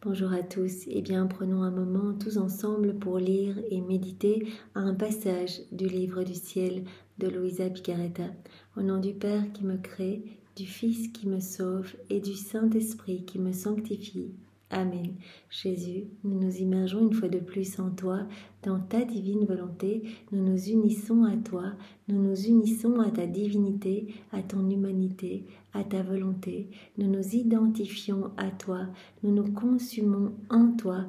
Bonjour à tous, eh bien prenons un moment tous ensemble pour lire et méditer à un passage du livre du ciel de Luisa Picaretta. Au nom du Père qui me crée, du Fils qui me sauve et du Saint-Esprit qui me sanctifie. Amen. Jésus, nous nous immergeons une fois de plus en toi, dans ta divine volonté, nous nous unissons à toi, nous nous unissons à ta divinité, à ton humanité, à ta volonté, nous nous identifions à toi, nous nous consumons en toi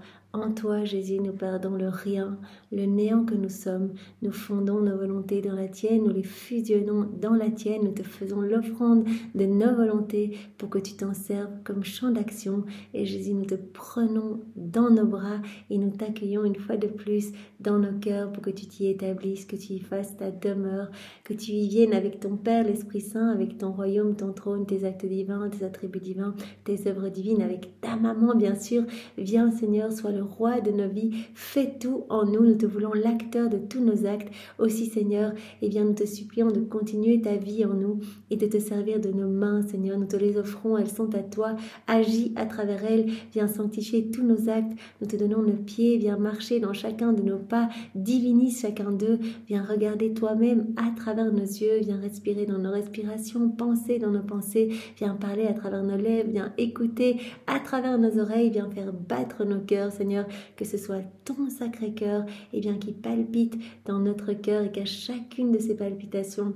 Jésus, nous perdons le rien, le néant que nous sommes, nous fondons nos volontés dans la tienne, nous les fusionnons dans la tienne, nous te faisons l'offrande de nos volontés pour que tu t'en serves comme champ d'action et Jésus, nous te prenons dans nos bras et nous t'accueillons une fois de plus dans nos cœurs pour que tu t'y établisses, que tu y fasses ta demeure, que tu y viennes avec ton Père, l'Esprit Saint, avec ton royaume, ton trône, tes actes divins, tes attributs divins, tes œuvres divines, avec ta maman bien sûr. Viens Seigneur, sois le roi de nos vies, fais tout en nous, nous te voulons l'acteur de tous nos actes. Aussi Seigneur, eh bien nous te supplions de continuer ta vie en nous et de te servir de nos mains Seigneur, nous te les offrons, elles sont à toi, agis à travers elles, viens sanctifier tous nos actes, nous te donnons nos pieds, viens marcher dans chacun de nos pas, divinise chacun d'eux, viens regarder toi-même à travers nos yeux, viens respirer dans nos respirations, penser dans nos pensées, viens parler à travers nos lèvres, viens écouter à travers nos oreilles, viens faire battre nos cœurs, Seigneur, que ce soit ton sacré cœur, et bien qui palpite dans notre cœur et qu'à chacune de ces palpitations,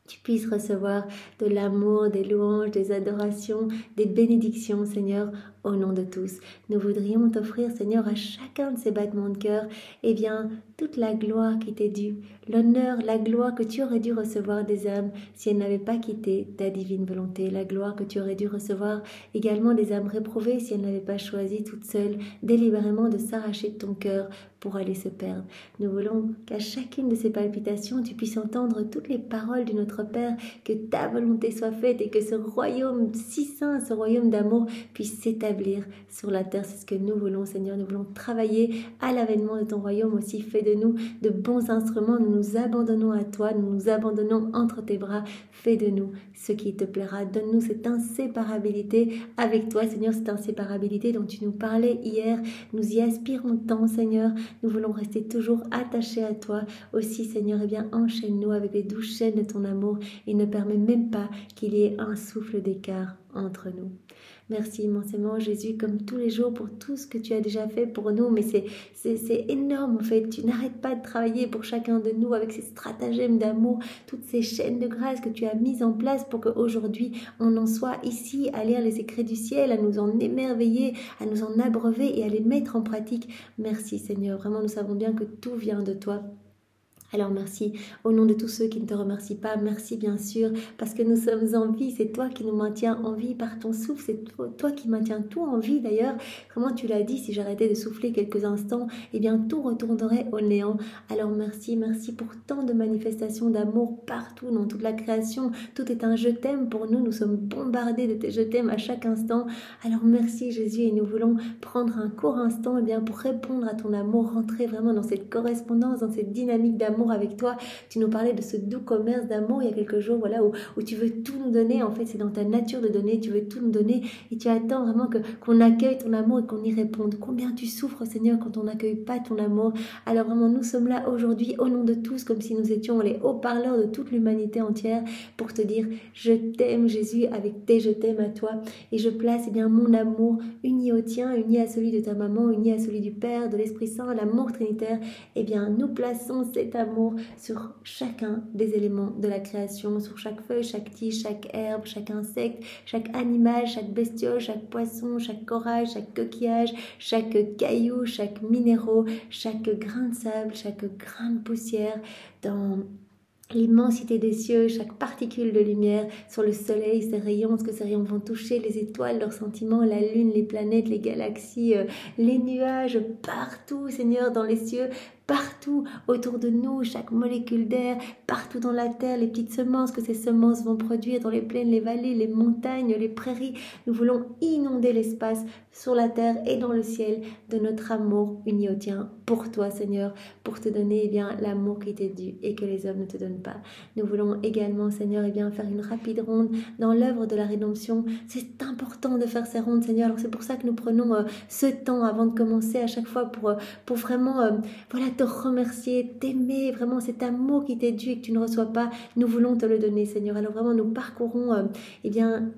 tu puisses recevoir de l'amour, des louanges, des adorations, des bénédictions, Seigneur, au nom de tous. Nous voudrions t'offrir, Seigneur, à chacun de ces battements de cœur, eh bien, toute la gloire qui t'est due, l'honneur, la gloire que tu aurais dû recevoir des âmes si elles n'avaient pas quitté ta divine volonté, la gloire que tu aurais dû recevoir également des âmes réprouvées si elles n'avaient pas choisi toutes seules, délibérément de s'arracher de ton cœur pour aller se perdre. Nous voulons qu'à chacune de ces palpitations, tu puisses entendre toutes les paroles de notre Père, que ta volonté soit faite et que ce royaume si saint, ce royaume d'amour puisse s'établir sur la terre. C'est ce que nous voulons, Seigneur. Nous voulons travailler à l'avènement de ton royaume aussi. Fais de nous de bons instruments. Nous nous abandonnons à toi, nous nous abandonnons entre tes bras. Fais de nous ce qui te plaira. Donne-nous cette inséparabilité avec toi, Seigneur, cette inséparabilité dont tu nous parlais hier. Nous y aspirons tant, Seigneur. Nous voulons rester toujours attachés à toi. Aussi, Seigneur, eh bien, enchaîne-nous avec les douces chaînes de ton amour et ne permet même pas qu'il y ait un souffle d'écart entre nous. Merci immensément Jésus, comme tous les jours, pour tout ce que tu as déjà fait pour nous, mais c'est énorme en fait, tu n'arrêtes pas de travailler pour chacun de nous avec ces stratagèmes d'amour, toutes ces chaînes de grâce que tu as mises en place pour qu'aujourd'hui on en soit ici à lire les secrets du ciel, à nous en émerveiller, à nous en abreuver et à les mettre en pratique. Merci Seigneur, vraiment nous savons bien que tout vient de toi. Alors merci au nom de tous ceux qui ne te remercient pas, merci bien sûr parce que nous sommes en vie, c'est toi qui nous maintiens en vie par ton souffle, c'est toi qui maintiens tout en vie d'ailleurs. Comment tu l'as dit, si j'arrêtais de souffler quelques instants, eh bien tout retournerait au néant. Alors merci pour tant de manifestations d'amour partout dans toute la création, tout est un je t'aime pour nous, nous sommes bombardés de tes je t'aime à chaque instant. Alors merci Jésus et nous voulons prendre un court instant eh bien, pour répondre à ton amour, rentrer vraiment dans cette correspondance, dans cette dynamique d'amour avec toi. Tu nous parlais de ce doux commerce d'amour il y a quelques jours, voilà, où tu veux tout nous donner. En fait, c'est dans ta nature de donner, tu veux tout nous donner et tu attends vraiment qu'on accueille ton amour et qu'on y réponde. Combien tu souffres, Seigneur, quand on n'accueille pas ton amour. Alors vraiment, nous sommes là aujourd'hui au nom de tous, comme si nous étions les haut-parleurs de toute l'humanité entière pour te dire je t'aime Jésus avec tes je t'aime à toi et je place eh bien mon amour uni au tien, uni à celui de ta maman, uni à celui du Père, de l'Esprit Saint, l'amour trinitaire. Eh bien, nous plaçons cet amour sur chacun des éléments de la création, sur chaque feuille, chaque tige, chaque herbe, chaque insecte, chaque animal, chaque bestiole, chaque poisson, chaque corail, chaque coquillage, chaque caillou, chaque minéraux, chaque grain de sable, chaque grain de poussière, dans l'immensité des cieux, chaque particule de lumière sur le soleil, ses rayons, ce que ces rayons vont toucher, les étoiles, leurs sentiments, la lune, les planètes, les galaxies, les nuages, partout, Seigneur, dans les cieux, partout autour de nous, chaque molécule d'air, partout dans la terre, les petites semences que ces semences vont produire dans les plaines, les vallées, les montagnes, les prairies. Nous voulons inonder l'espace sur la terre et dans le ciel de notre amour uni au tien pour toi, Seigneur, pour te donner l'amour qui t'est dû et que les hommes ne te donnent pas. Nous voulons également, Seigneur, faire une rapide ronde dans l'œuvre de la rédemption. C'est important de faire ces rondes, Seigneur. Alors c'est pour ça que nous prenons ce temps avant de commencer à chaque fois pour vraiment te remercier, t'aimer, vraiment cet amour qui t'est dû et que tu ne reçois pas. Nous voulons te le donner, Seigneur. Alors vraiment, nous parcourons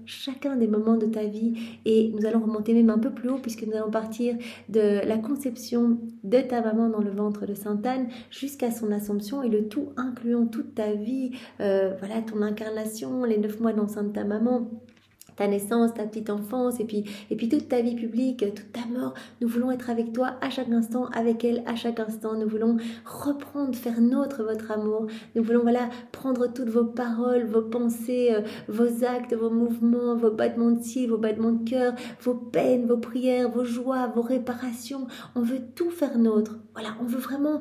chacun des moments de ta vie et nous allons remonter même un peu plus haut puisque nous allons partir de la conception de ta maman dans le ventre de Sainte Anne jusqu'à son Assomption et le tout incluant toute ta vie, ton incarnation, les 9 mois d'enceinte de ta maman, ta naissance, ta petite enfance et puis toute ta vie publique, toute ta mort. Nous voulons être avec toi à chaque instant, avec elle à chaque instant. Nous voulons reprendre, faire nôtre votre amour. Nous voulons prendre toutes vos paroles, vos pensées, vos actes, vos mouvements, vos battements de cils, vos battements de cœur, vos peines, vos prières, vos joies, vos réparations. On veut tout faire nôtre. Voilà, on veut vraiment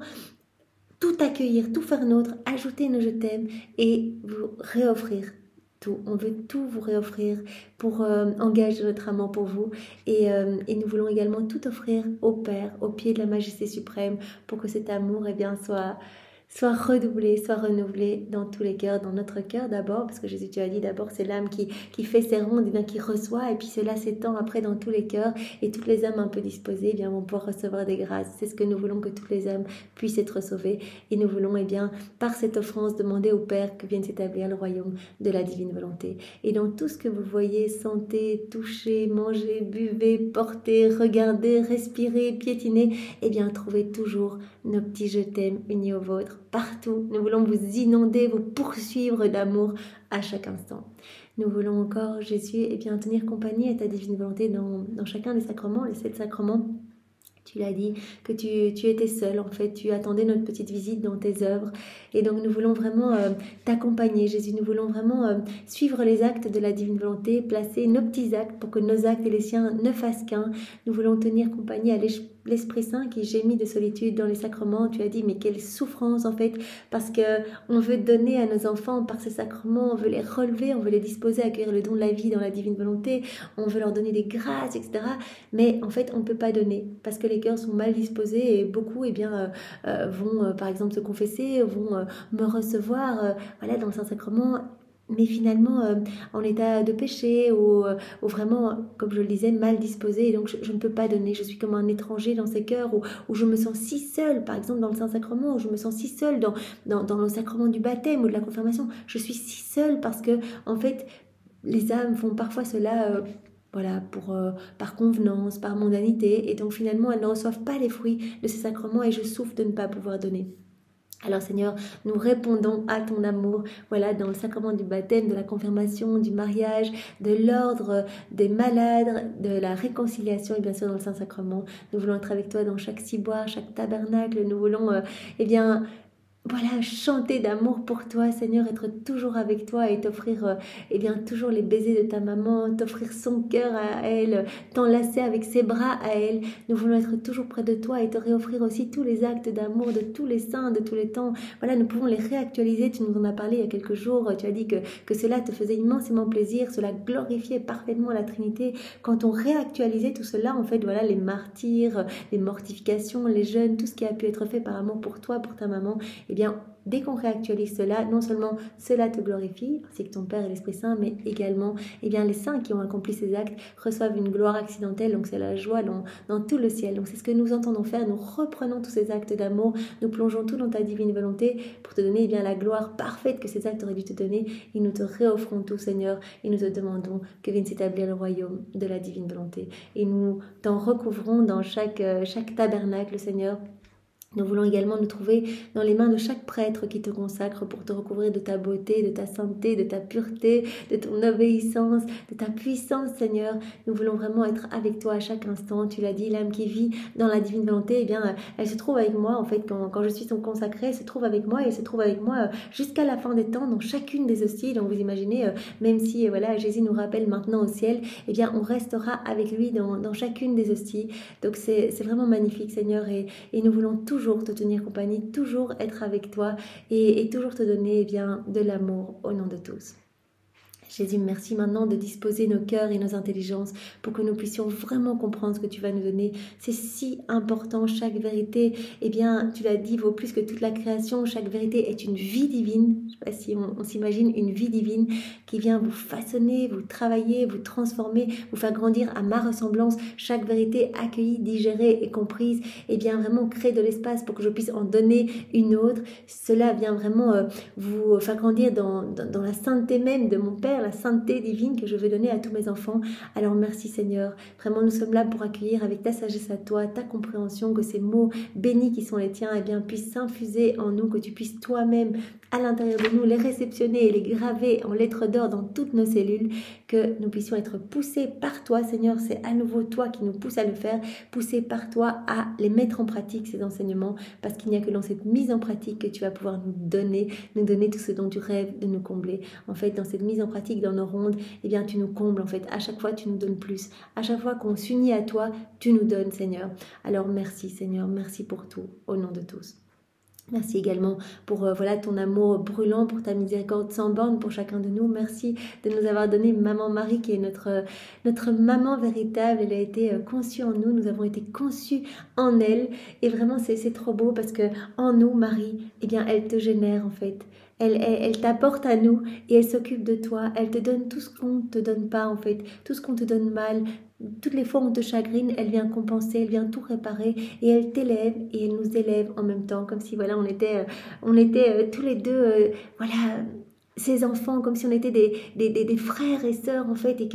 tout accueillir, tout faire nôtre, ajouter nos je t'aime et vous réoffrir tout. On veut tout vous réoffrir pour engager notre amour pour vous et nous voulons également tout offrir au Père, au pied de la majesté suprême pour que cet amour soit redoublé, soit renouvelé dans tous les cœurs, dans notre cœur d'abord, parce que Jésus, tu as dit d'abord c'est l'âme qui fait ses rondes, qui reçoit, et puis cela s'étend après dans tous les cœurs, et toutes les âmes un peu disposées vont pouvoir recevoir des grâces. C'est ce que nous voulons, que toutes les âmes puissent être sauvées, et nous voulons par cette offrande demander au Père que vienne s'établir le royaume de la divine volonté. Et dans tout ce que vous voyez, sentez, touchez, mangez, buvez, portez, regardez, respirez, piétinez, trouvez toujours nos petits je t'aime unis au vôtre. Partout, nous voulons vous inonder, vous poursuivre d'amour à chaque instant. Nous voulons encore, Jésus, tenir compagnie à ta divine volonté dans chacun des sacrements, les 7 sacrements. Tu l'as dit, que tu étais seul, en fait, tu attendais notre petite visite dans tes œuvres. Et donc, nous voulons vraiment t'accompagner, Jésus. Nous voulons vraiment suivre les actes de la divine volonté, placer nos petits actes pour que nos actes et les siens ne fassent qu'un. Nous voulons tenir compagnie à l'Esprit Saint qui gémit de solitude dans les sacrements. Tu as dit, mais quelle souffrance, en fait, parce qu'on veut donner à nos enfants par ces sacrements, on veut les relever, on veut les disposer à accueillir le don de la vie dans la divine volonté, on veut leur donner des grâces, etc. Mais en fait, on ne peut pas donner parce que les cœurs sont mal disposés et beaucoup vont par exemple se confesser, vont me recevoir dans le Saint-Sacrement, mais finalement en état de péché ou vraiment, comme je le disais, mal disposé, et donc je ne peux pas donner. Je suis comme un étranger dans ces cœurs où je me sens si seule, par exemple dans le Saint-Sacrement, où je me sens si seule dans le sacrement du baptême ou de la confirmation. Je suis si seule parce que en fait les âmes font parfois cela par convenance, par mondanité, et donc finalement elles ne reçoivent pas les fruits de ces sacrements et je souffre de ne pas pouvoir donner. Alors Seigneur, nous répondons à ton amour, dans le sacrement du baptême, de la confirmation, du mariage, de l'ordre des malades, de la réconciliation et bien sûr dans le Saint-Sacrement. Nous voulons être avec toi dans chaque ciboire, chaque tabernacle. Nous voulons chanter d'amour pour toi, Seigneur, être toujours avec toi et t'offrir toujours les baisers de ta maman, t'offrir son cœur à elle, t'enlacer avec ses bras à elle. Nous voulons être toujours près de toi et te réoffrir aussi tous les actes d'amour de tous les saints, de tous les temps. Nous pouvons les réactualiser. Tu nous en as parlé il y a quelques jours. Tu as dit que cela te faisait immensément plaisir, cela glorifiait parfaitement la Trinité. Quand on réactualisait tout cela, en fait, les martyrs, les mortifications, les jeûnes, tout ce qui a pu être fait par amour pour toi, pour ta maman, dès qu'on réactualise cela, non seulement cela te glorifie, ainsi que ton Père et l'Esprit Saint, mais également, les saints qui ont accompli ces actes reçoivent une gloire accidentelle, donc c'est la joie dans tout le ciel. Donc c'est ce que nous entendons faire, nous reprenons tous ces actes d'amour, nous plongeons tout dans ta divine volonté pour te donner la gloire parfaite que ces actes auraient dû te donner, et nous te réoffrons tout, Seigneur, et nous te demandons que vienne s'établir le royaume de la divine volonté. Et nous t'en recouvrons dans chaque tabernacle, Seigneur. Nous voulons également nous trouver dans les mains de chaque prêtre qui te consacre pour te recouvrir de ta beauté, de ta sainteté, de ta pureté, de ton obéissance, de ta puissance, Seigneur. Nous voulons vraiment être avec toi à chaque instant. Tu l'as dit, l'âme qui vit dans la divine volonté, elle se trouve avec moi. En fait, quand je suis son consacré, elle se trouve avec moi et elle se trouve avec moi jusqu'à la fin des temps dans chacune des hosties. Donc vous imaginez, même si Jésus nous rappelle maintenant au ciel, on restera avec lui dans chacune des hosties. Donc c'est vraiment magnifique, Seigneur, et nous voulons toujours toujours te tenir compagnie, toujours être avec toi et toujours te donner eh bien, de l'amour au nom de tous. Jésus, merci maintenant de disposer nos cœurs et nos intelligences pour que nous puissions vraiment comprendre ce que tu vas nous donner. C'est si important, chaque vérité, eh bien, tu l'as dit, vaut plus que toute la création. Chaque vérité est une vie divine. Je ne sais pas si on s'imagine une vie divine qui vient vous façonner, vous travailler, vous transformer, vous faire grandir à ma ressemblance. Chaque vérité accueillie, digérée et comprise, eh bien, vraiment créer de l'espace pour que je puisse en donner une autre. Cela vient vraiment vous faire grandir dans la sainteté même de mon Père, la sainteté divine que je veux donner à tous mes enfants. Alors merci Seigneur, vraiment nous sommes là pour accueillir avec ta sagesse à toi, ta compréhension, que ces mots bénis qui sont les tiens eh bien, puissent s'infuser en nous, que tu puisses toi-même à l'intérieur de nous les réceptionner et les graver en lettres d'or dans toutes nos cellules, que nous puissions être poussés par toi Seigneur, c'est à nouveau toi qui nous pousse à le faire, poussés par toi à les mettre en pratique ces enseignements, parce qu'il n'y a que dans cette mise en pratique que tu vas pouvoir nous donner tout ce dont tu rêves de nous combler. En fait, dans cette mise en pratique dans nos rondes, eh bien, tu nous combles en fait. À chaque fois, tu nous donnes plus. À chaque fois qu'on s'unit à toi, tu nous donnes, Seigneur. Alors, merci, Seigneur. Merci pour tout, au nom de tous. Merci également pour voilà ton amour brûlant, pour ta miséricorde sans borne pour chacun de nous. Merci de nous avoir donné Maman Marie qui est notre maman véritable. Elle a été conçue en nous, nous avons été conçus en elle. Et vraiment, c'est trop beau parce que en nous, Marie, eh bien, elle te génère en fait. Elle t'apporte à nous et elle s'occupe de toi. Elle te donne tout ce qu'on ne te donne pas en fait, tout ce qu'on te donne mal. Toutes les fois où on te chagrine, elle vient compenser, elle vient tout réparer et elle t'élève et elle nous élève en même temps, comme si voilà on était tous les deux voilà ses enfants, comme si on était des frères et sœurs en fait, et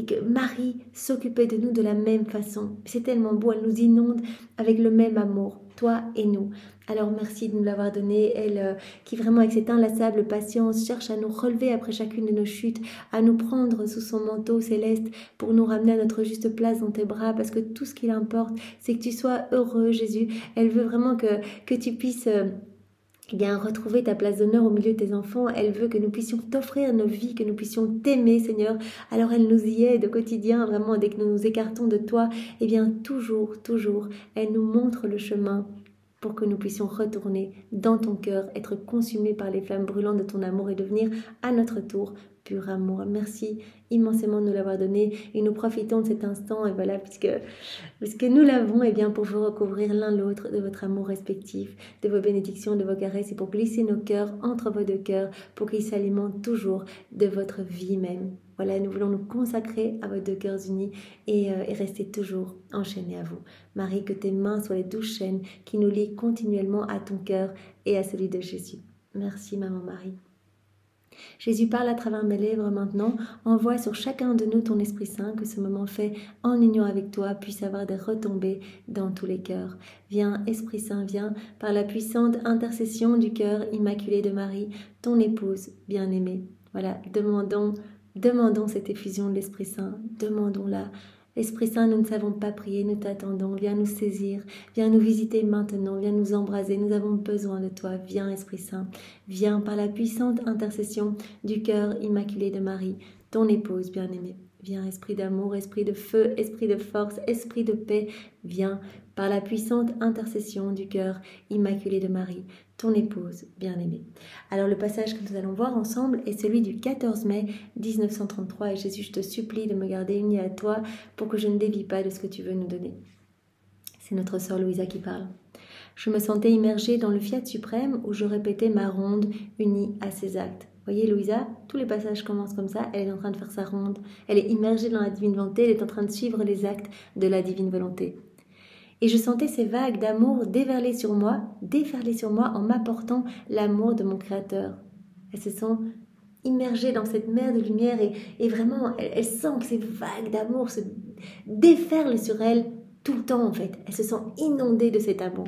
que Marie s'occupait de nous de la même façon. C'est tellement beau, elle nous inonde avec le même amour, toi et nous. Alors merci de nous l'avoir donné, elle qui vraiment avec cette inlassable patience cherche à nous relever après chacune de nos chutes, à nous prendre sous son manteau céleste pour nous ramener à notre juste place dans tes bras, parce que tout ce qu'il importe, c'est que tu sois heureux, Jésus. Elle veut vraiment que tu puisses eh bien, retrouver ta place d'honneur au milieu de tes enfants. Elle veut que nous puissions t'offrir nos vies, que nous puissions t'aimer, Seigneur. Alors elle nous y aide au quotidien, vraiment, dès que nous nous écartons de toi, eh bien, toujours, elle nous montre le chemin pour que nous puissions retourner dans ton cœur, être consumés par les flammes brûlantes de ton amour et devenir à notre tour pur amour. Merci immensément de nous l'avoir donné et nous profitons de cet instant et voilà, puisque nous l'avons, et bien pour vous recouvrir l'un l'autre de votre amour respectif, de vos bénédictions, de vos caresses et pour glisser nos cœurs entre vos deux cœurs pour qu'ils s'alimentent toujours de votre vie même. Voilà, nous voulons nous consacrer à vos deux cœurs unis et rester toujours enchaînés à vous. Marie, que tes mains soient les douces chaînes qui nous lient continuellement à ton cœur et à celui de Jésus. Merci, Maman Marie. Jésus parle à travers mes lèvres maintenant, envoie sur chacun de nous ton Esprit Saint, que ce moment fait en union avec toi puisse avoir des retombées dans tous les cœurs. Viens, Esprit Saint, viens, par la puissante intercession du cœur immaculé de Marie, ton épouse bien-aimée. Voilà, demandons cette effusion de l'Esprit Saint, demandons-la. Esprit Saint, nous ne savons pas prier, nous t'attendons, viens nous saisir, viens nous visiter maintenant, viens nous embraser, nous avons besoin de toi, viens Esprit Saint, viens par la puissante intercession du cœur immaculé de Marie, ton épouse bien-aimée. Viens esprit d'amour, esprit de feu, esprit de force, esprit de paix, viens par la puissante intercession du cœur immaculé de Marie, ton épouse bien-aimée. Alors le passage que nous allons voir ensemble est celui du 14 mai 1933 et Jésus, je te supplie de me garder unie à toi pour que je ne dévie pas de ce que tu veux nous donner. C'est notre sœur Louisa qui parle. Je me sentais immergée dans le fiat suprême où je répétais ma ronde unie à ses actes. Voyez Louisa, tous les passages commencent comme ça, elle est en train de faire sa ronde, elle est immergée dans la divine volonté, elle est en train de suivre les actes de la divine volonté. Et je sentais ces vagues d'amour déferler sur moi en m'apportant l'amour de mon Créateur. Elles se sont immergées dans cette mer de lumière et vraiment, elles sentent que ces vagues d'amour se déferlent sur elles tout le temps en fait. Elles se sentent inondées de cet amour.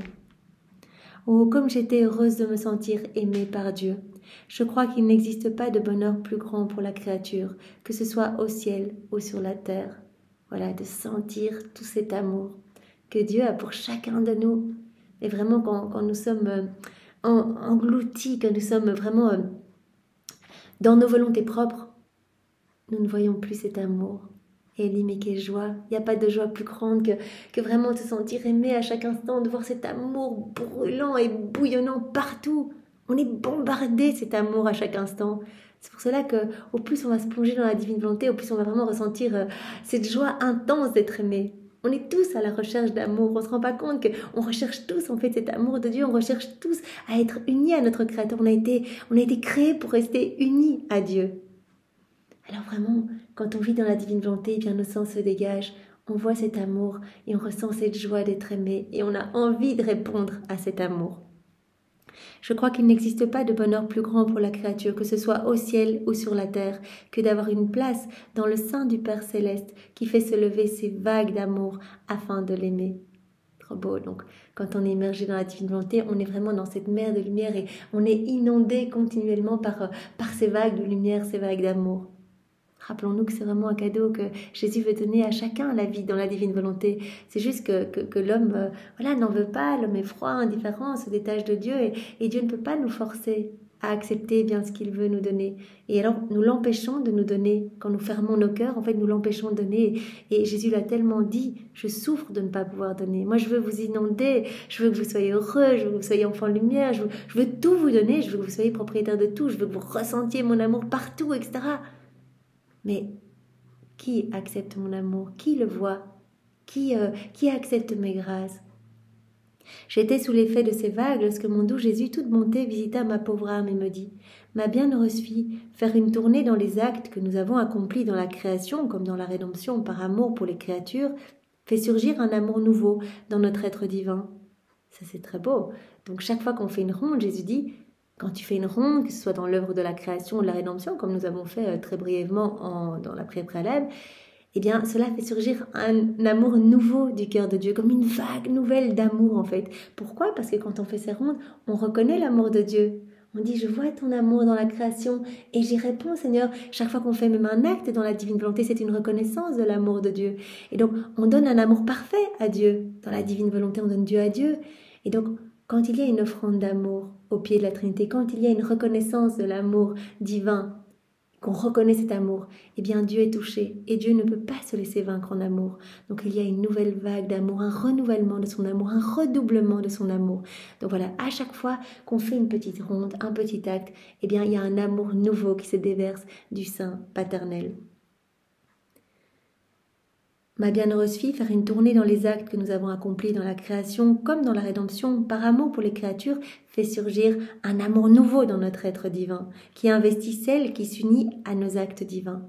Oh, comme j'étais heureuse de me sentir aimée par Dieu. Je crois qu'il n'existe pas de bonheur plus grand pour la créature, que ce soit au ciel ou sur la terre. Voilà, de sentir tout cet amour que Dieu a pour chacun de nous. Et vraiment, quand nous sommes engloutis, quand nous sommes vraiment dans nos volontés propres, nous ne voyons plus cet amour. Et elle dit, mais quelle joie, il n'y a pas de joie plus grande que vraiment te sentir aimé à chaque instant, de voir cet amour brûlant et bouillonnant partout. On est bombardé cet amour à chaque instant. C'est pour cela que au plus on va se plonger dans la divine volonté, au plus on va vraiment ressentir cette joie intense d'être aimé. On est tous à la recherche d'amour. On ne se rend pas compte qu'on recherche tous en fait cet amour de Dieu. On recherche tous à être unis à notre Créateur. On a été créés pour rester unis à Dieu. Alors vraiment, quand on vit dans la divine volonté, eh bien nos sens se dégagent. On voit cet amour et on ressent cette joie d'être aimé et on a envie de répondre à cet amour. Je crois qu'il n'existe pas de bonheur plus grand pour la créature, que ce soit au ciel ou sur la terre, que d'avoir une place dans le sein du Père Céleste qui fait se lever ces vagues d'amour afin de l'aimer. Trop beau. Donc, quand on est immergé dans la divine volonté, on est vraiment dans cette mer de lumière et on est inondé continuellement par ces vagues de lumière, ces vagues d'amour. Rappelons-nous que c'est vraiment un cadeau que Jésus veut donner à chacun, la vie dans la divine volonté. C'est juste que l'homme n'en veut pas, l'homme est froid, indifférent, se détache de Dieu et Dieu ne peut pas nous forcer à accepter bien ce qu'il veut nous donner. Et alors, nous l'empêchons de nous donner. Quand nous fermons nos cœurs, en fait, nous l'empêchons de donner. Et Jésus l'a tellement dit, je souffre de ne pas pouvoir donner. Moi, je veux vous inonder, je veux que vous soyez heureux, je veux que vous soyez enfants de lumière, je veux tout vous donner, je veux que vous soyez propriétaire de tout, je veux que vous ressentiez mon amour partout, etc. Mais qui accepte mon amour? Qui le voit? Qui accepte mes grâces? J'étais sous l'effet de ces vagues lorsque mon doux Jésus, toute bonté, visita ma pauvre âme et me dit « Ma bienheureuse fille, faire une tournée dans les actes que nous avons accomplis dans la création comme dans la rédemption par amour pour les créatures fait surgir un amour nouveau dans notre être divin. » Ça c'est très beau. Donc chaque fois qu'on fait une ronde, Jésus dit « Quand tu fais une ronde, que ce soit dans l'œuvre de la création ou de la rédemption, comme nous avons fait très brièvement dans la prière préalable, eh bien, cela fait surgir un amour nouveau du cœur de Dieu, comme une vague nouvelle d'amour en fait. Pourquoi? Parce que quand on fait ces rondes, on reconnaît l'amour de Dieu. On dit, je vois ton amour dans la création et j'y réponds, Seigneur. Chaque fois qu'on fait même un acte dans la divine volonté, c'est une reconnaissance de l'amour de Dieu. Et donc, on donne un amour parfait à Dieu. Dans la divine volonté, on donne Dieu à Dieu. Et donc, quand il y a une offrande d'amour au pied de la Trinité, quand il y a une reconnaissance de l'amour divin, qu'on reconnaît cet amour, eh bien Dieu est touché et Dieu ne peut pas se laisser vaincre en amour. Donc il y a une nouvelle vague d'amour, un renouvellement de son amour, un redoublement de son amour. Donc voilà, à chaque fois qu'on fait une petite ronde, un petit acte, eh bien il y a un amour nouveau qui se déverse du sein paternel. Ma bienheureuse fille, faire une tournée dans les actes que nous avons accomplis dans la création comme dans la rédemption, par amour pour les créatures, fait surgir un amour nouveau dans notre être divin, qui investit celle qui s'unit à nos actes divins.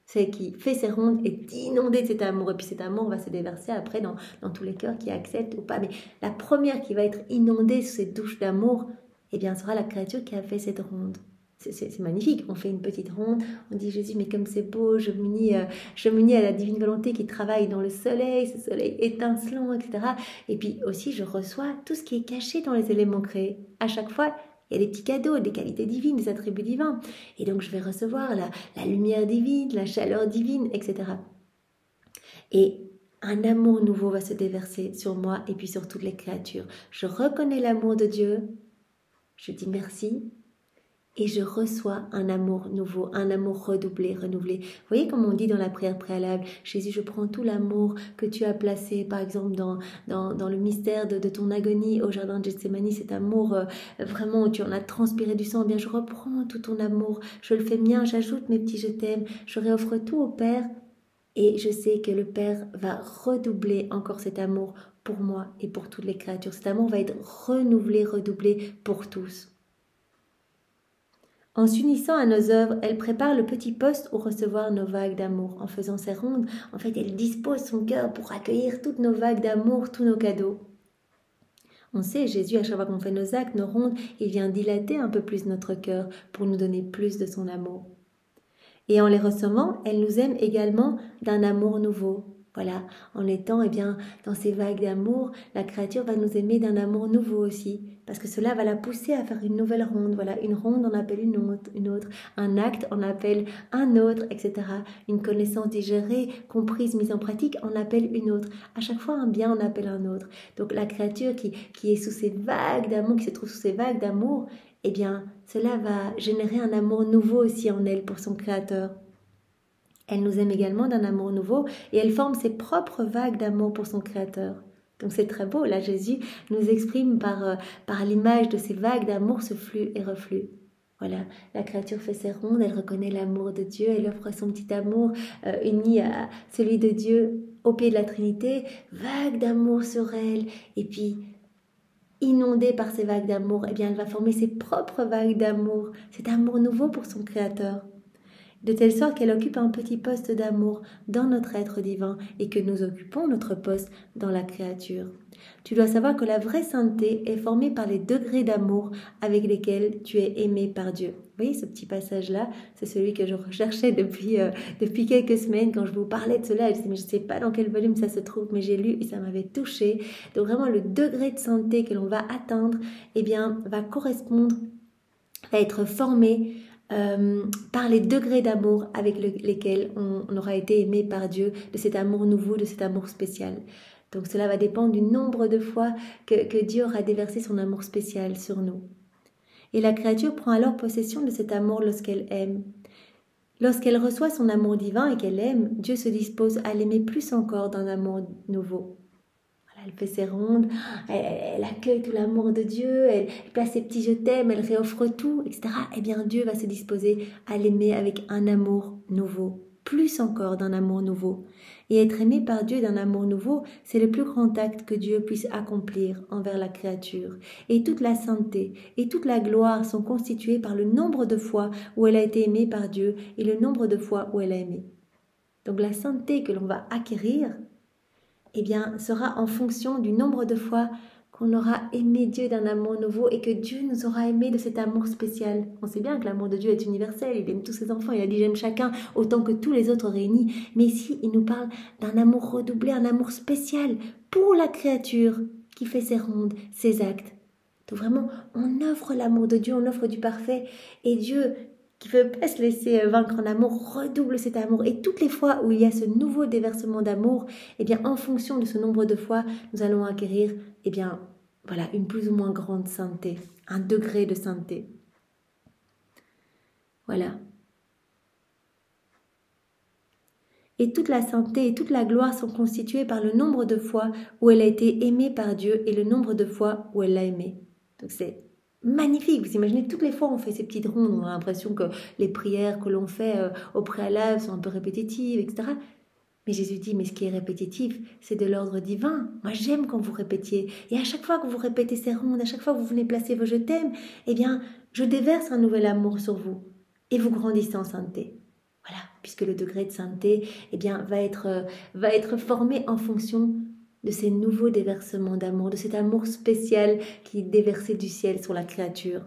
Celle qui fait ses rondes est inondée de cet amour, et puis cet amour va se déverser après dans tous les cœurs qui acceptent ou pas. Mais la première qui va être inondée sous cette douche d'amour, eh bien, sera la créature qui a fait cette ronde. C'est magnifique, on fait une petite ronde, on dit Jésus, mais comme c'est beau, je m'unis à la divine volonté qui travaille dans le soleil, ce soleil étincelant, etc. Et puis aussi, je reçois tout ce qui est caché dans les éléments créés. À chaque fois, il y a des petits cadeaux, des qualités divines, des attributs divins. Et donc, je vais recevoir la lumière divine, la chaleur divine, etc. Et un amour nouveau va se déverser sur moi et puis sur toutes les créatures. Je reconnais l'amour de Dieu, je dis merci. Et je reçois un amour nouveau, un amour redoublé, renouvelé. Vous voyez comme on dit dans la prière préalable, Jésus, je prends tout l'amour que tu as placé, par exemple, dans le mystère de ton agonie au jardin de Gethsémani, cet amour vraiment où tu en as transpiré du sang. Eh bien, je reprends tout ton amour, je le fais mien, j'ajoute mes petits je t'aime, je réoffre tout au Père. Et je sais que le Père va redoubler encore cet amour pour moi et pour toutes les créatures. Cet amour va être renouvelé, redoublé pour tous. En s'unissant à nos œuvres, elle prépare le petit poste où recevoir nos vagues d'amour. En faisant ses rondes, en fait, elle dispose son cœur pour accueillir toutes nos vagues d'amour, tous nos cadeaux. On sait, Jésus, à chaque fois qu'on fait nos actes, nos rondes, il vient dilater un peu plus notre cœur pour nous donner plus de son amour. Et en les recevant, elle nous aime également d'un amour nouveau. Voilà, en étant dans ces vagues d'amour, la créature va nous aimer d'un amour nouveau aussi, parce que cela va la pousser à faire une nouvelle ronde. Voilà, une ronde on appelle une autre, un acte on appelle un autre, etc. Une connaissance digérée, comprise, mise en pratique, on appelle une autre. À chaque fois un bien on appelle un autre. Donc la créature qui est sous ces vagues d'amour, qui se trouve sous ces vagues d'amour, cela va générer un amour nouveau aussi en elle pour son Créateur. Elle nous aime également d'un amour nouveau et elle forme ses propres vagues d'amour pour son Créateur. Donc c'est très beau, là Jésus nous exprime par l'image de ces vagues d'amour ce flux et reflux. Voilà, la créature fait ses rondes, elle reconnaît l'amour de Dieu, elle offre son petit amour uni à celui de Dieu au pied de la Trinité, vague d'amour sur elle, et puis inondée par ces vagues d'amour, eh bien elle va former ses propres vagues d'amour, cet amour nouveau pour son Créateur, de telle sorte qu'elle occupe un petit poste d'amour dans notre être divin et que nous occupons notre poste dans la créature. Tu dois savoir que la vraie sainteté est formée par les degrés d'amour avec lesquels tu es aimé par Dieu. Vous voyez ce petit passage-là, c'est celui que je recherchais depuis quelques semaines quand je vous parlais de cela. Je disais, mais je ne sais pas dans quel volume ça se trouve, mais j'ai lu et ça m'avait touchée. Donc vraiment le degré de sainteté que l'on va atteindre, eh bien, va correspondre, va être formé par les degrés d'amour avec lesquels on aura été aimé par Dieu, de cet amour nouveau, de cet amour spécial. Donc cela va dépendre du nombre de fois que Dieu aura déversé son amour spécial sur nous. Et la créature prend alors possession de cet amour lorsqu'elle aime. Lorsqu'elle reçoit son amour divin et qu'elle aime, Dieu se dispose à l'aimer plus encore d'un amour nouveau. Elle fait ses rondes, elle accueille tout l'amour de Dieu, elle place ses petits je t'aime, elle réoffre tout, etc. Eh bien, Dieu va se disposer à l'aimer avec un amour nouveau, plus encore d'un amour nouveau. Et être aimé par Dieu d'un amour nouveau, c'est le plus grand acte que Dieu puisse accomplir envers la créature. Et toute la sainteté et toute la gloire sont constituées par le nombre de fois où elle a été aimée par Dieu et le nombre de fois où elle a aimé. Donc la sainteté que l'on va acquérir, eh bien, sera en fonction du nombre de fois qu'on aura aimé Dieu d'un amour nouveau et que Dieu nous aura aimé de cet amour spécial. On sait bien que l'amour de Dieu est universel, il aime tous ses enfants, il a dit j'aime chacun autant que tous les autres réunis. Mais ici, il nous parle d'un amour redoublé, un amour spécial pour la créature qui fait ses rondes, ses actes. Donc vraiment, on offre l'amour de Dieu, on offre du parfait et Dieu, qui ne veut pas se laisser vaincre en amour, redouble cet amour. Et toutes les fois où il y a ce nouveau déversement d'amour, eh bien, en fonction de ce nombre de fois, nous allons acquérir, eh bien, voilà, une plus ou moins grande sainteté, un degré de sainteté. Voilà. Et toute la sainteté et toute la gloire sont constituées par le nombre de fois où elle a été aimée par Dieu et le nombre de fois où elle l'a aimée. Donc c'est magnifique, vous imaginez toutes les fois on fait ces petites rondes, on a l'impression que les prières que l'on fait au préalable sont un peu répétitives, etc. Mais Jésus dit, mais ce qui est répétitif, c'est de l'ordre divin. Moi j'aime quand vous répétiez. Et à chaque fois que vous répétez ces rondes, à chaque fois que vous venez placer vos je t'aime, eh bien je déverse un nouvel amour sur vous et vous grandissez en sainteté. Voilà, puisque le degré de sainteté eh bien, va être formé en fonction de ces nouveaux déversements d'amour, de cet amour spécial qui est déversé du ciel sur la créature.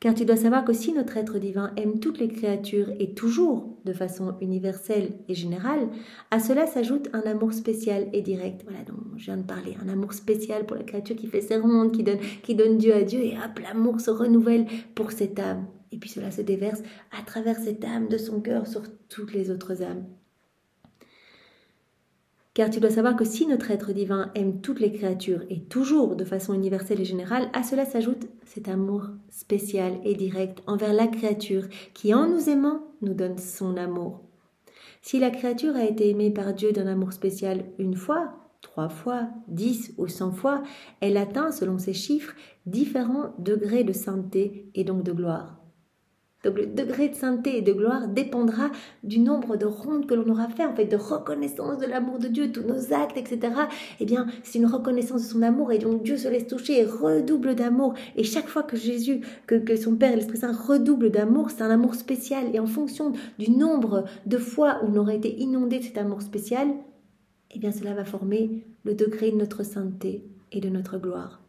Car tu dois savoir que si notre être divin aime toutes les créatures et toujours de façon universelle et générale, à cela s'ajoute un amour spécial et direct. Voilà, dont je viens de parler, un amour spécial pour la créature qui fait ses rondes, qui donne Dieu à Dieu, et hop, l'amour se renouvelle pour cette âme. Et puis cela se déverse à travers cette âme de son cœur sur toutes les autres âmes. Car tu dois savoir que si notre être divin aime toutes les créatures et toujours de façon universelle et générale, à cela s'ajoute cet amour spécial et direct envers la créature qui, en nous aimant, nous donne son amour. Si la créature a été aimée par Dieu d'un amour spécial une fois, 3 fois, 10 ou 100 fois, elle atteint, selon ces chiffres, différents degrés de sainteté et donc de gloire. Donc le degré de sainteté et de gloire dépendra du nombre de rondes que l'on aura fait, en fait, de reconnaissance de l'amour de Dieu, tous nos actes, etc. Eh bien, c'est une reconnaissance de son amour et donc Dieu se laisse toucher et redouble d'amour. Et chaque fois que Jésus, que son Père et l'Esprit Saint redoublent d'amour, c'est un amour spécial. Et en fonction du nombre de fois où on aurait été inondé de cet amour spécial, eh bien, cela va former le degré de notre sainteté et de notre gloire.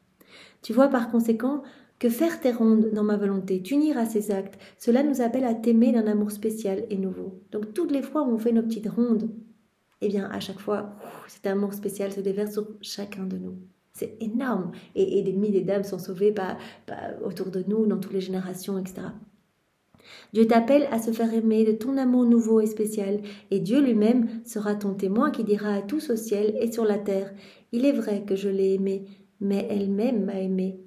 Tu vois, par conséquent, que faire tes rondes dans ma volonté, t'unir à ces actes, cela nous appelle à t'aimer d'un amour spécial et nouveau. Donc toutes les fois où on fait nos petites rondes, eh bien à chaque fois, cet amour spécial se déverse sur chacun de nous. C'est énorme. Et des milliers d'âmes sont sauvées autour de nous, dans toutes les générations, etc. Dieu t'appelle à se faire aimer de ton amour nouveau et spécial, et Dieu lui-même sera ton témoin qui dira à tous au ciel et sur la terre, « Il est vrai que je l'ai aimée, mais elle-même m'a aimée. »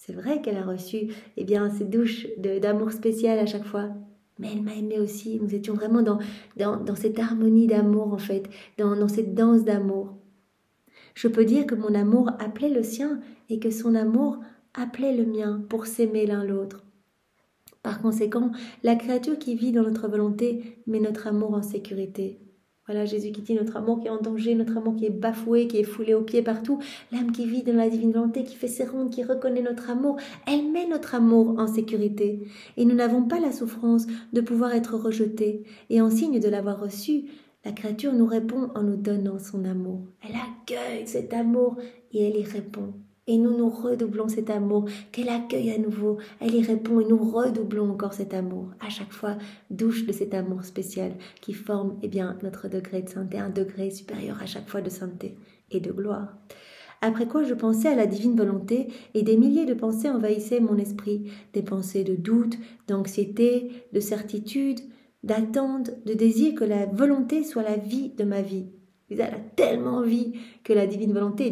C'est vrai qu'elle a reçu ces douches d'amour spécial à chaque fois. mais elle m'a aimé aussi. Nous étions vraiment dans cette harmonie d'amour, en fait, dans cette danse d'amour. Je peux dire que mon amour appelait le sien et que son amour appelait le mien pour s'aimer l'un l'autre. Par conséquent, la créature qui vit dans notre volonté met notre amour en sécurité. Voilà Jésus qui dit notre amour qui est en danger, notre amour qui est bafoué, qui est foulé aux pieds partout. L'âme qui vit dans la divine volonté, qui fait ses rondes, qui reconnaît notre amour, elle met notre amour en sécurité. Et nous n'avons pas la souffrance de pouvoir être rejetés. Et en signe de l'avoir reçu, la créature nous répond en nous donnant son amour. Elle accueille cet amour et elle y répond. Et nous redoublons cet amour qu'elle accueille à nouveau. Elle y répond et nous redoublons encore cet amour. À chaque fois, douche de cet amour spécial qui forme notre degré de sainteté, un degré supérieur à chaque fois de sainteté et de gloire. Après quoi je pensais à la divine volonté et des milliers de pensées envahissaient mon esprit. Des pensées de doute, d'anxiété, de certitude, d'attente, de désir que la volonté soit la vie de ma vie. Elle a tellement envie que la divine volonté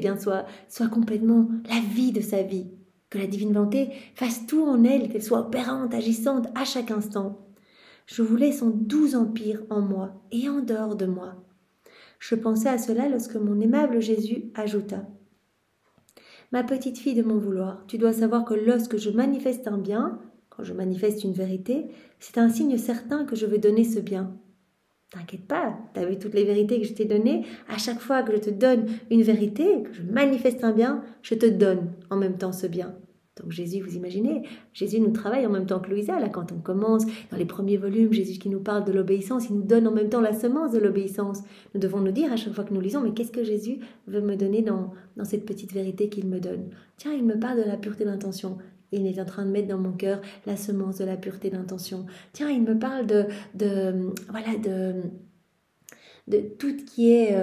soit complètement la vie de sa vie. Que la divine volonté fasse tout en elle, qu'elle soit opérante, agissante à chaque instant. Je voulais son doux empire en moi et en dehors de moi. Je pensais à cela lorsque mon aimable Jésus ajouta « Ma petite fille de mon vouloir, tu dois savoir que lorsque je manifeste un bien, quand je manifeste une vérité, c'est un signe certain que je veux donner ce bien. » T'inquiète pas, tu as vu toutes les vérités que je t'ai données. À chaque fois que je te donne une vérité, que je manifeste un bien, je te donne en même temps ce bien. Donc Jésus, vous imaginez, Jésus nous travaille en même temps que Louisa. Là, quand on commence dans les premiers volumes, Jésus qui nous parle de l'obéissance, il nous donne en même temps la semence de l'obéissance. Nous devons nous dire à chaque fois que nous lisons, mais qu'est-ce que Jésus veut me donner dans cette petite vérité qu'il me donne? Tiens, il me parle de la pureté d'intention. Il est en train de mettre dans mon cœur la semence de la pureté d'intention. Tiens, il me parle de tout qui est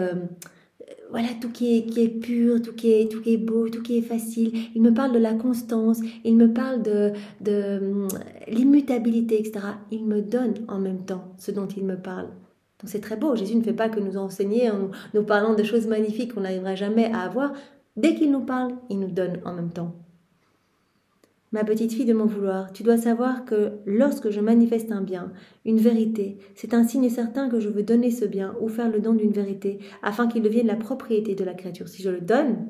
tout qui est pur, tout qui est beau, tout qui est facile. Il me parle de la constance, il me parle de l'immutabilité, etc. Il me donne en même temps ce dont il me parle. Donc c'est très beau. Jésus ne fait pas que nous enseigner en nous parlant de choses magnifiques qu'on n'arrivera jamais à avoir. Dès qu'il nous parle, il nous donne en même temps. Ma petite fille de mon vouloir, tu dois savoir que lorsque je manifeste un bien, une vérité, c'est un signe certain que je veux donner ce bien ou faire le don d'une vérité afin qu'il devienne la propriété de la créature. Si je le donne,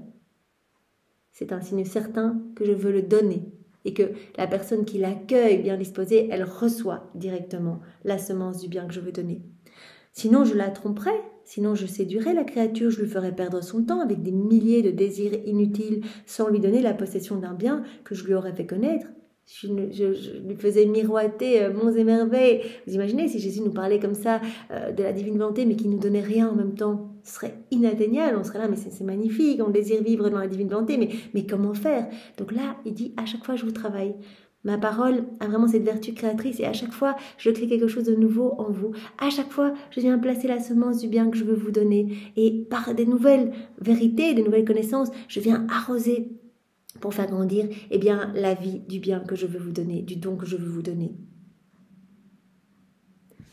c'est un signe certain que je veux le donner et que la personne qui l'accueille bien disposée, elle reçoit directement la semence du bien que je veux donner. Sinon, je la tromperais. Sinon, je séduirais la créature, je lui ferais perdre son temps avec des milliers de désirs inutiles sans lui donner la possession d'un bien que je lui aurais fait connaître. Je lui faisais miroiter monts et merveilles. Vous imaginez si Jésus nous parlait comme ça de la divine volonté mais qu'il nous donnait rien en même temps? Ce serait inatteignable, on serait là, mais c'est magnifique, on désire vivre dans la divine volonté, mais comment faire? Donc là, il dit, à chaque fois, je vous travaille. Ma parole a vraiment cette vertu créatrice et à chaque fois, je crée quelque chose de nouveau en vous. À chaque fois, je viens placer la semence du bien que je veux vous donner. Et par des nouvelles vérités, des nouvelles connaissances, je viens arroser pour faire grandir la vie du bien que je veux vous donner, du don que je veux vous donner.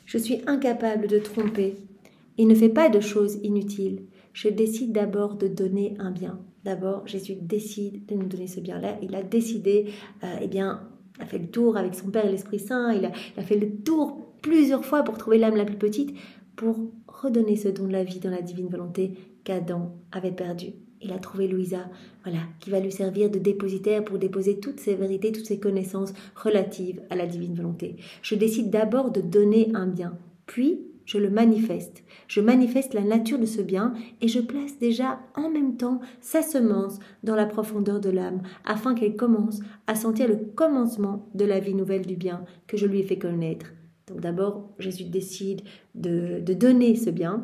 Je suis incapable de tromper et ne fais pas de choses inutiles. Je décide d'abord de donner un bien. D'abord, Jésus décide de nous donner ce bien-là. Il a décidé, a fait le tour avec son Père et l'Esprit Saint, il a fait le tour plusieurs fois pour trouver l'âme la plus petite, pour redonner ce don de la vie dans la divine volonté qu'Adam avait perdu. Il a trouvé Louisa, qui va lui servir de dépositaire pour déposer toutes ces vérités, toutes ces connaissances relatives à la divine volonté. Je décide d'abord de donner un bien, puis je le manifeste. Je manifeste la nature de ce bien et je place déjà en même temps sa semence dans la profondeur de l'âme afin qu'elle commence à sentir le commencement de la vie nouvelle du bien que je lui ai fait connaître. Donc d'abord, Jésus décide de donner ce bien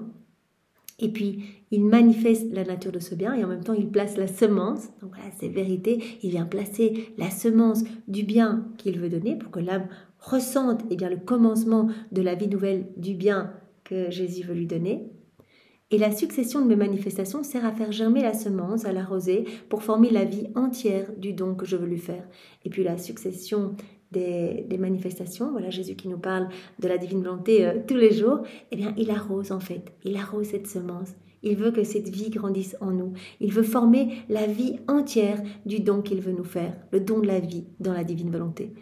et puis il manifeste la nature de ce bien et en même temps il place la semence, donc voilà, c'est vérité, il vient placer la semence du bien qu'il veut donner pour que l'âme ressente le commencement de la vie nouvelle du bien que Jésus veut lui donner. Et la succession de mes manifestations sert à faire germer la semence, à l'arroser, pour former la vie entière du don que je veux lui faire. Et puis la succession des manifestations, voilà Jésus qui nous parle de la divine volonté tous les jours, il arrose en fait, il arrose cette semence. Il veut que cette vie grandisse en nous. Il veut former la vie entière du don qu'il veut nous faire, le don de la vie dans la divine volonté.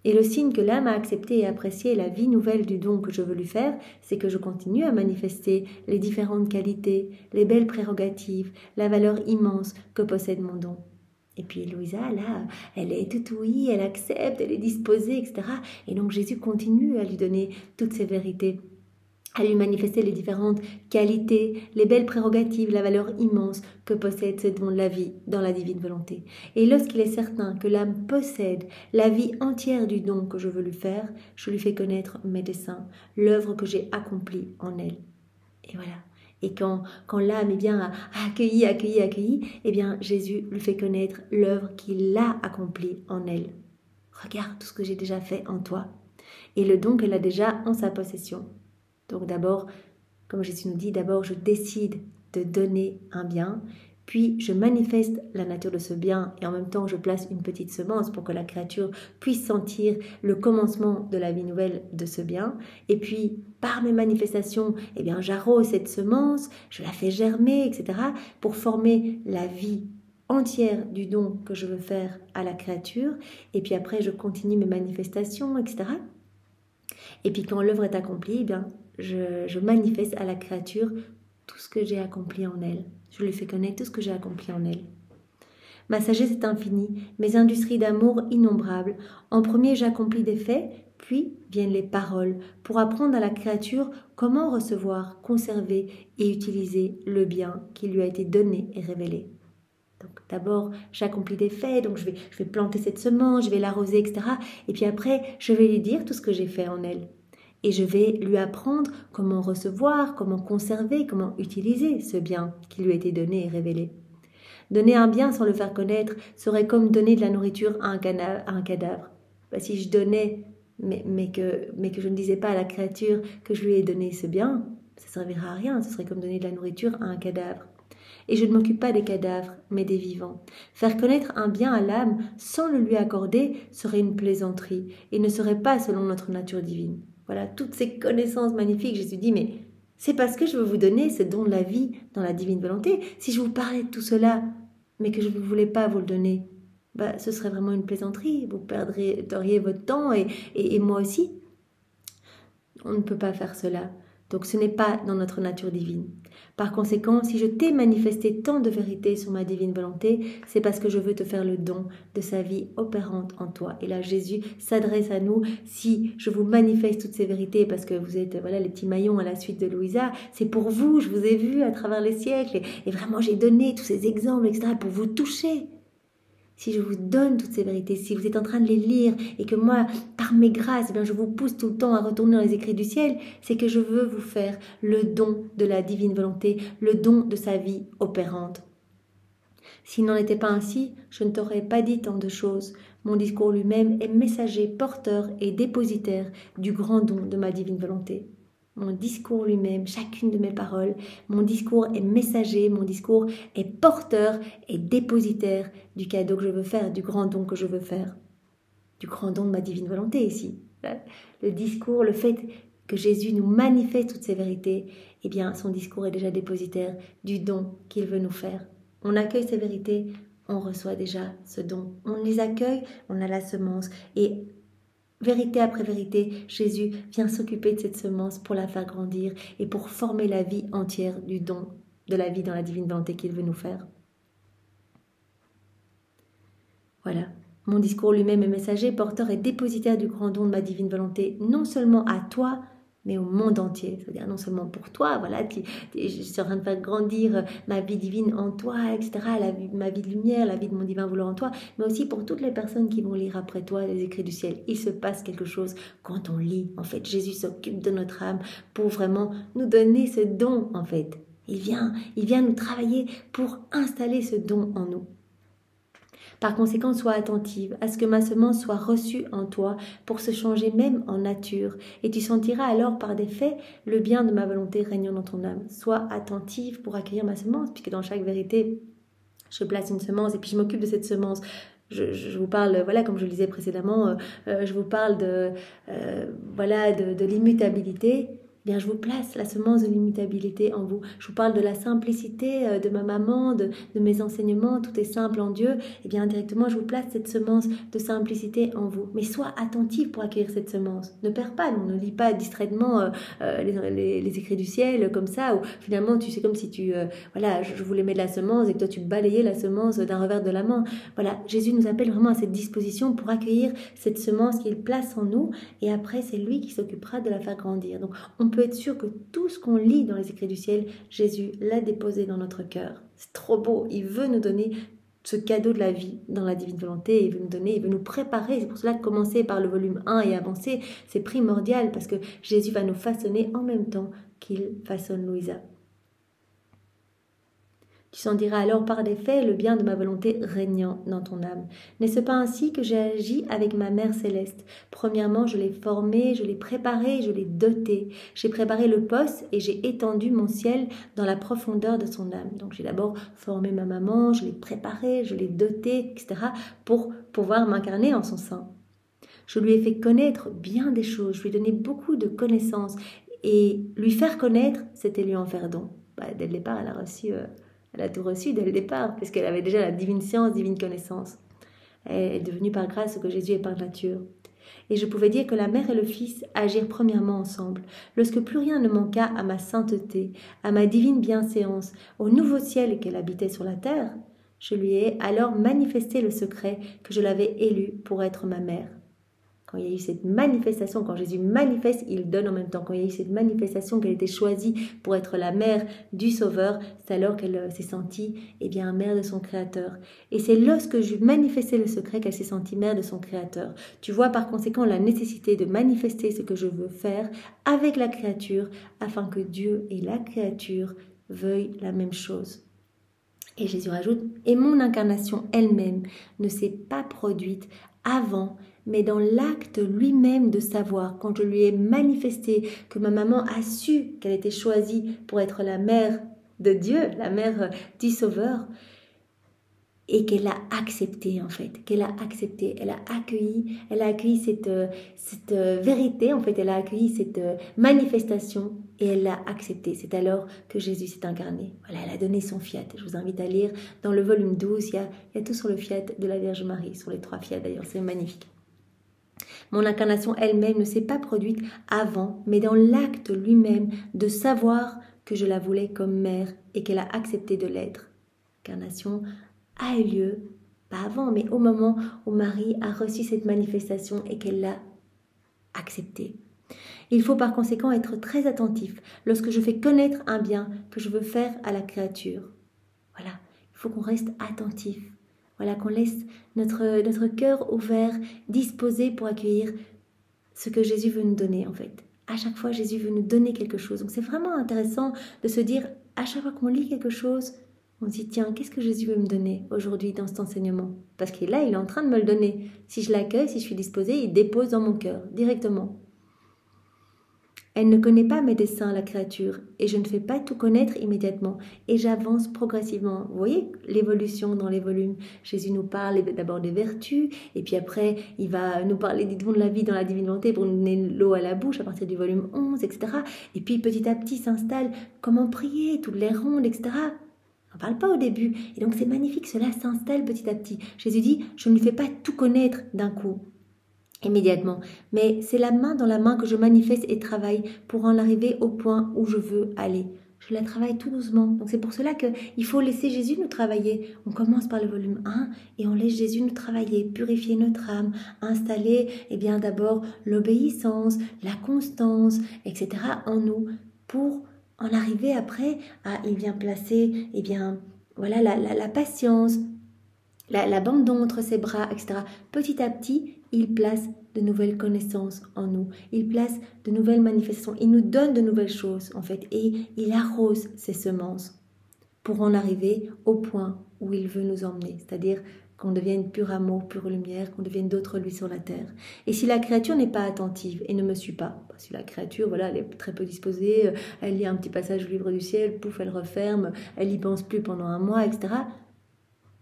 Et le signe que l'âme a accepté et apprécié la vie nouvelle du don que je veux lui faire, c'est que je continue à manifester les différentes qualités, les belles prérogatives, la valeur immense que possède mon don. Et puis Louisa, là, elle est toute oui, elle accepte, elle est disposée, etc. Et donc Jésus continue à lui donner toutes ces vérités, à lui manifester les différentes qualités, les belles prérogatives, la valeur immense que possède ce don de la vie dans la divine volonté. Et lorsqu'il est certain que l'âme possède la vie entière du don que je veux lui faire, je lui fais connaître mes desseins, l'œuvre que j'ai accomplie en elle. Et voilà. Et quand l'âme est bien accueillie, eh bien Jésus lui fait connaître l'œuvre qu'il a accomplie en elle. Regarde tout ce que j'ai déjà fait en toi. Et le don qu'elle a déjà en sa possession. Donc d'abord, comme Jésus nous dit, d'abord je décide de donner un bien, puis je manifeste la nature de ce bien et en même temps je place une petite semence pour que la créature puisse sentir le commencement de la vie nouvelle de ce bien. Et puis par mes manifestations, eh bien j'arrose cette semence, je la fais germer, etc. pour former la vie entière du don que je veux faire à la créature. Et puis après je continue mes manifestations, etc. Et puis quand l'œuvre est accomplie, eh bien je manifeste à la créature tout ce que j'ai accompli en elle. Je lui fais connaître tout ce que j'ai accompli en elle. Ma sagesse est infinie, mes industries d'amour innombrables. En premier, j'accomplis des faits, puis viennent les paroles, pour apprendre à la créature comment recevoir, conserver et utiliser le bien qui lui a été donné et révélé. Donc d'abord, j'accomplis des faits, donc je vais planter cette semence, je vais l'arroser, etc. Et puis après, je vais lui dire tout ce que j'ai fait en elle. Et je vais lui apprendre comment recevoir, comment conserver, comment utiliser ce bien qui lui a été donné et révélé. Donner un bien sans le faire connaître serait comme donner de la nourriture à un cadavre. Si je donnais, mais que je ne disais pas à la créature que je lui ai donné ce bien, ça ne servira à rien, ce serait comme donner de la nourriture à un cadavre. Et je ne m'occupe pas des cadavres, mais des vivants. Faire connaître un bien à l'âme sans le lui accorder serait une plaisanterie et ne serait pas selon notre nature divine. Voilà, toutes ces connaissanses magnifiques, Jésus dit, mais c'est parce que je veux vous donner ce don de la vie dans la divine volonté. Si je vous parlais de tout cela, mais que je ne voulais pas vous le donner, ce serait vraiment une plaisanterie. Vous perdriez votre temps et moi aussi. On ne peut pas faire cela. Donc ce n'est pas dans notre nature divine. Par conséquent, si je t'ai manifesté tant de vérités sur ma divine volonté, c'est parce que je veux te faire le don de sa vie opérante en toi. Et là, Jésus s'adresse à nous. Si je vous manifeste toutes ces vérités, parce que vous êtes les petits maillons à la suite de Louisa, c'est pour vous, je vous ai vu à travers les siècles. Et vraiment, j'ai donné tous ces exemples, etc., pour vous toucher. Si je vous donne toutes ces vérités, si vous êtes en train de les lire et que moi, par mes grâces, je vous pousse tout le temps à retourner dans les écrits du ciel, c'est que je veux vous faire le don de la divine volonté, le don de sa vie opérante. S'il n'en était pas ainsi, je ne t'aurais pas dit tant de choses. Mon discours lui-même est messager, porteur et dépositaire du grand don de ma divine volonté. Mon discours lui-même, chacune de mes paroles, mon discours est messager, mon discours est porteur et dépositaire du cadeau que je veux faire, du grand don que je veux faire, du grand don de ma divine volonté ici. Le discours, le fait que Jésus nous manifeste toutes ces vérités, eh bien son discours est déjà dépositaire du don qu'il veut nous faire. On accueille ces vérités, on reçoit déjà ce don. On les accueille, on a la semence et vérité après vérité, Jésus vient s'occuper de cette semence pour la faire grandir et pour former la vie entière du don de la vie dans la divine volonté qu'il veut nous faire. Voilà, mon discours lui-même est messager, porteur et dépositaire du grand don de ma divine volonté, non seulement à toi, mais au monde entier. C'est-à-dire non seulement pour toi, je suis en train de faire grandir ma vie divine en toi, etc., ma vie de lumière, la vie de mon divin vouloir en toi, mais aussi pour toutes les personnes qui vont lire après toi les écrits du ciel. Il se passe quelque chose quand on lit. En fait, Jésus s'occupe de notre âme pour vraiment nous donner ce don, en fait. Il vient nous travailler pour installer ce don en nous. Par conséquent, sois attentive à ce que ma semence soit reçue en toi pour se changer même en nature. Et tu sentiras alors par des faits le bien de ma volonté régnant dans ton âme. Sois attentive pour accueillir ma semence, puisque dans chaque vérité, je place une semence et puis je m'occupe de cette semence. Je vous parle, comme je le disais précédemment, je vous parle de l'immutabilité. eh bien, je vous place la semence de l'immutabilité en vous. Je vous parle de la simplicité de ma maman, de mes enseignements, tout est simple en Dieu. Eh bien, indirectement, je vous place cette semence de simplicité en vous. Mais sois attentif pour accueillir cette semence. Ne perds pas, ne lis pas distraitement les écrits du ciel comme ça, ou finalement, tu sais, comme si voilà, je voulais mettre la semence et que toi, tu balayais la semence d'un revers de la main. Voilà, Jésus nous appelle vraiment à cette disposition pour accueillir cette semence qu'il place en nous, et après, c'est lui qui s'occupera de la faire grandir. Donc, on peut être sûr que tout ce qu'on lit dans les écrits du ciel, Jésus l'a déposé dans notre cœur. C'est trop beau. Il veut nous donner ce cadeau de la vie dans la divine volonté. Il veut nous préparer. C'est pour cela que commencer par le volume 1 et avancer, c'est primordial parce que Jésus va nous façonner en même temps qu'il façonne Louisa. Tu sentiras alors par des faits le bien de ma volonté régnant dans ton âme. N'est-ce pas ainsi que j'ai agi avec ma mère céleste? Premièrement, je l'ai formée, je l'ai préparée, je l'ai dotée. J'ai préparé le poste et j'ai étendu mon ciel dans la profondeur de son âme. Donc j'ai d'abord formé ma maman, je l'ai préparée, je l'ai dotée, etc. pour pouvoir m'incarner en son sein. Je lui ai fait connaître bien des choses, je lui ai donné beaucoup de connaissances. Et lui faire connaître, c'était lui en faire don. Dès le départ, elle a tout reçu dès le départ, puisqu'elle avait déjà la divine science, divine connaissance. Elle est devenue par grâce ce que Jésus est par nature. Et je pouvais dire que la mère et le fils agirent premièrement ensemble. Lorsque plus rien ne manqua à ma sainteté, à ma divine bienséance, au nouveau ciel qu'elle habitait sur la terre, je lui ai alors manifesté le secret que je l'avais élu pour être ma mère. Quand il y a eu cette manifestation, quand Jésus manifeste, il donne en même temps. Quand il y a eu cette manifestation qu'elle était choisie pour être la mère du Sauveur, c'est alors qu'elle s'est sentie mère de son Créateur. Et c'est lorsque je manifestais le secret qu'elle s'est sentie mère de son Créateur. Tu vois par conséquent la nécessité de manifester ce que je veux faire avec la créature, afin que Dieu et la créature veuillent la même chose. Et Jésus rajoute, et mon incarnation elle-même ne s'est pas produite avant, mais dans l'acte lui-même de savoir, quand je lui ai manifesté que ma maman a su qu'elle était choisie pour être la mère de Dieu, la mère du Sauveur, et qu'elle a accepté en fait, elle a accueilli cette vérité en fait, elle a accueilli cette manifestation et elle l'a accepté. C'est alors que Jésus s'est incarné. Voilà, elle a donné son fiat. Je vous invite à lire dans le volume 12, il y a tout sur le fiat de la Vierge Marie, sur les 3 fiats d'ailleurs, c'est magnifique. Mon incarnation elle-même ne s'est pas produite avant, mais dans l'acte lui-même de savoir que je la voulais comme mère et qu'elle a accepté de l'être. L'incarnation a eu lieu, pas avant, mais au moment où Marie a reçu cette manifestation et qu'elle l'a acceptée. Il faut par conséquent être très attentif lorsque je fais connaître un bien que je veux faire à la créature. Voilà, il faut qu'on reste attentif. Voilà, qu'on laisse notre cœur ouvert, disposé pour accueillir ce que Jésus veut nous donner en fait. À chaque fois, Jésus veut nous donner quelque chose. Donc c'est vraiment intéressant de se dire, à chaque fois qu'on lit quelque chose, on se dit, tiens, qu'est-ce que Jésus veut me donner aujourd'hui dans cet enseignement? Parce que là, il est en train de me le donner. Si je l'accueille, si je suis disposée, il dépose dans mon cœur, directement. Elle ne connaît pas mes desseins, la créature, et je ne fais pas tout connaître immédiatement, et j'avance progressivement. Vous voyez l'évolution dans les volumes. Jésus nous parle d'abord des vertus, et puis après, il va nous parler des dons de la vie dans la divine volonté pour nous donner l'eau à la bouche à partir du volume 11, etc. Et puis petit à petit s'installe comment prier, toutes les rondes, etc. On ne parle pas au début. Et donc c'est magnifique, cela s'installe petit à petit. Jésus dit, je ne lui fais pas tout connaître d'un coup, immédiatement. Mais c'est la main dans la main que je manifeste et travaille pour en arriver au point où je veux aller. Je la travaille tout doucement. Donc c'est pour cela qu'il faut laisser Jésus nous travailler. On commence par le volume 1 et on laisse Jésus nous travailler, purifier notre âme, installer d'abord l'obéissance, la constance, etc. en nous pour en arriver après à, il vient placer, la patience, l'abandon entre ses bras, etc. Petit à petit, il place de nouvelles connaissances en nous. Il place de nouvelles manifestations. Il nous donne de nouvelles choses, en fait. Et il arrose ses semences pour en arriver au point où il veut nous emmener. C'est-à-dire qu'on devienne pur amour, pure lumière, qu'on devienne d'autres lui sur la terre. Et si la créature n'est pas attentive et ne me suit pas, si la créature, elle est très peu disposée, elle lit un petit passage du livre du ciel, pouf, elle referme, elle n'y pense plus pendant un mois, etc.,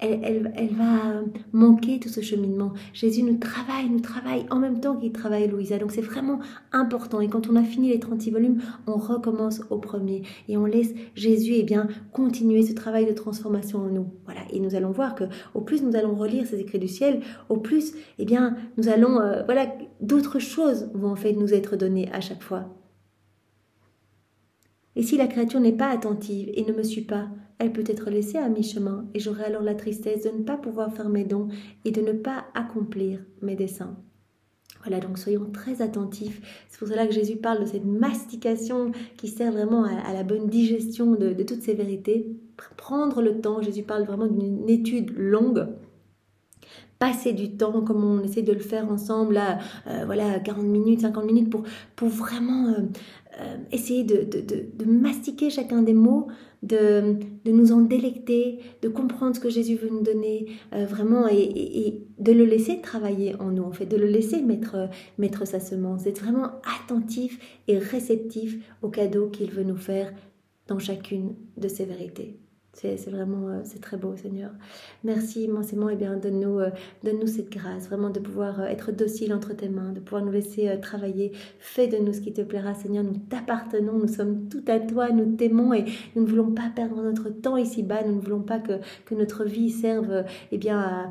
elle va manquer tout ce cheminement. Jésus nous travaille en même temps qu'il travaille Louisa. Donc c'est vraiment important. Et quand on a fini les 36 volumes, on recommence au premier. Et on laisse Jésus continuer ce travail de transformation en nous. Voilà. Et nous allons voir que au plus nous allons relire ces écrits du ciel, au plus nous allons, d'autres choses vont en fait nous être données à chaque fois. Et si la créature n'est pas attentive et ne me suit pas, elle peut être laissée à mi-chemin et j'aurai alors la tristesse de ne pas pouvoir faire mes dons et de ne pas accomplir mes desseins. Voilà, donc soyons très attentifs. C'est pour cela que Jésus parle de cette mastication qui sert vraiment à la bonne digestion de toutes ces vérités. Prendre le temps, Jésus parle vraiment d'une étude longue. Passer du temps comme on essaie de le faire ensemble, 40 minutes, 50 minutes pour vraiment essayer de mastiquer chacun des mots, de nous en délecter, de comprendre ce que Jésus veut nous donner vraiment et de le laisser travailler en nous, en fait, de le laisser mettre sa semence, d'être vraiment attentif et réceptif aux cadeaux qu'il veut nous faire dans chacune de ces vérités. C'est vraiment, c'est très beau, Seigneur. Merci immensément. Donne-nous cette grâce, vraiment de pouvoir être docile entre tes mains, de pouvoir nous laisser travailler. Fais de nous ce qui te plaira, Seigneur. Nous t'appartenons, nous sommes tout à toi, nous t'aimons et nous ne voulons pas perdre notre temps ici-bas. Nous ne voulons pas que notre vie serve à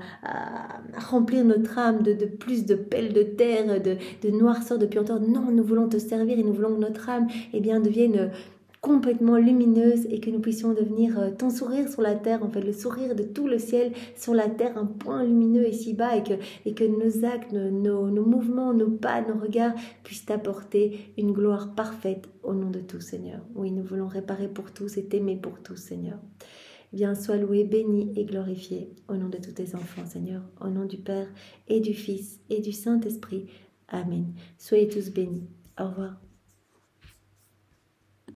remplir notre âme de plus de pelles de terre, de noirceur, de puanteur. Non, nous voulons te servir et nous voulons que notre âme devienne complètement lumineuse et que nous puissions devenir ton sourire sur la terre, en fait, le sourire de tout le ciel sur la terre, un point lumineux ici-bas et que nos actes, nos mouvements, nos pas, nos regards puissent apporter une gloire parfaite au nom de tous, Seigneur. Oui, nous voulons réparer pour tous et t'aimer pour tous, Seigneur. Sois loué, béni et glorifié au nom de tous tes enfants, Seigneur, au nom du Père et du Fils et du Saint-Esprit. Amen. Soyez tous bénis. Au revoir.